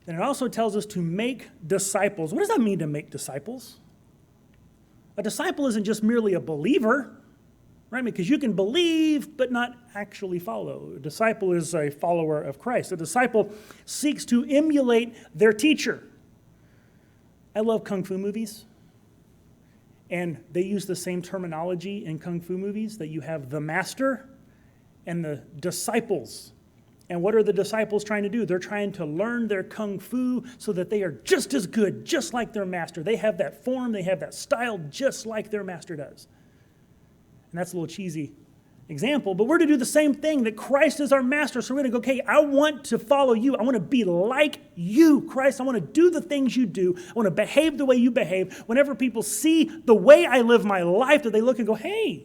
then it also tells us to make disciples. What does that mean to make disciples? A disciple isn't just merely a believer, right? Because you can believe but not actually follow. A disciple is a follower of Christ. A disciple seeks to emulate their teacher. I love kung fu movies. And they use the same terminology in kung fu movies, that you have the master and the disciples. And what are the disciples trying to do? They're trying to learn their kung fu so that they are just as good, just like their master. They have that form, they have that style, just like their master does. And that's a little cheesy example, but we're to do the same thing, that Christ is our master. So we're going to go, okay, I want to follow you. I want to be like you, Christ. I want to do the things you do. I want to behave the way you behave. Whenever people see the way I live my life, that they look and go, hey,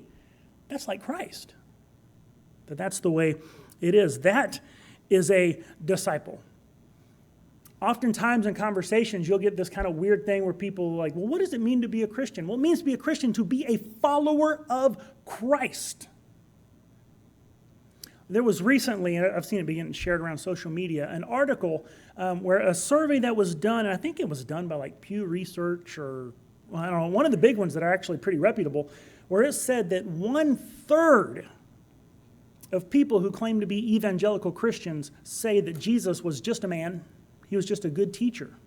that's like Christ. That's the way it is. That is a disciple. Oftentimes in conversations, you'll get this kind of weird thing where people are like, well, what does it mean to be a Christian? Well, it means to be a Christian, to be a follower of Christ. There was recently, and I've seen it being shared around social media, an article where a survey that was done, and I think it was done by like Pew Research or, well, I don't know, one of the big ones that are actually pretty reputable, where it said that 1/3 of people who claim to be evangelical Christians say that Jesus was just a man. He was just a good teacher.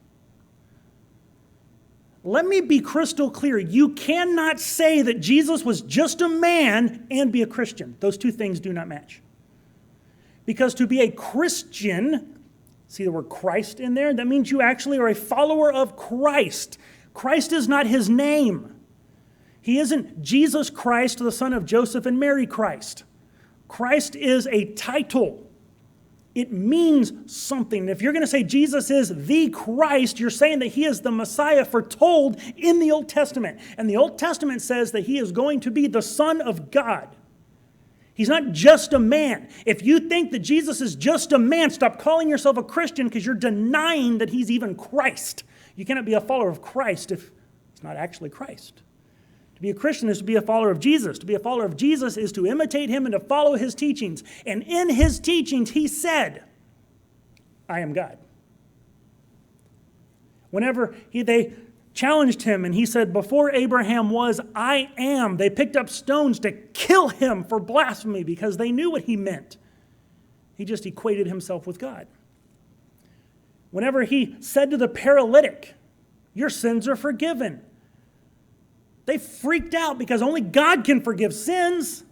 Let me be crystal clear. You cannot say that Jesus was just a man and be a Christian. Those two things do not match. Because to be a Christian, see the word Christ in there? That means you actually are a follower of Christ. Christ is not his name. He isn't Jesus Christ, the son of Joseph and Mary Christ. Christ is a title. It means something. If you're going to say Jesus is the Christ, you're saying that he is the Messiah foretold in the Old Testament. And the Old Testament says that he is going to be the Son of God. He's not just a man. If you think that Jesus is just a man, stop calling yourself a Christian, because you're denying that he's even Christ. You cannot be a follower of Christ if he's not actually Christ. To be a Christian is to be a follower of Jesus. To be a follower of Jesus is to imitate him and to follow his teachings. And in his teachings, he said, I am God. Whenever they challenged him and he said, before Abraham was, I am, they picked up stones to kill him for blasphemy because they knew what he meant. He just equated himself with God. Whenever he said to the paralytic, your sins are forgiven, they freaked out because only God can forgive sins.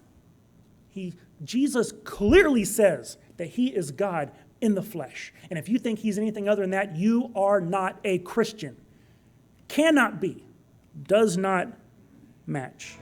Jesus clearly says that he is God in the flesh. And if you think he's anything other than that, you are not a Christian. Cannot be. Does not match.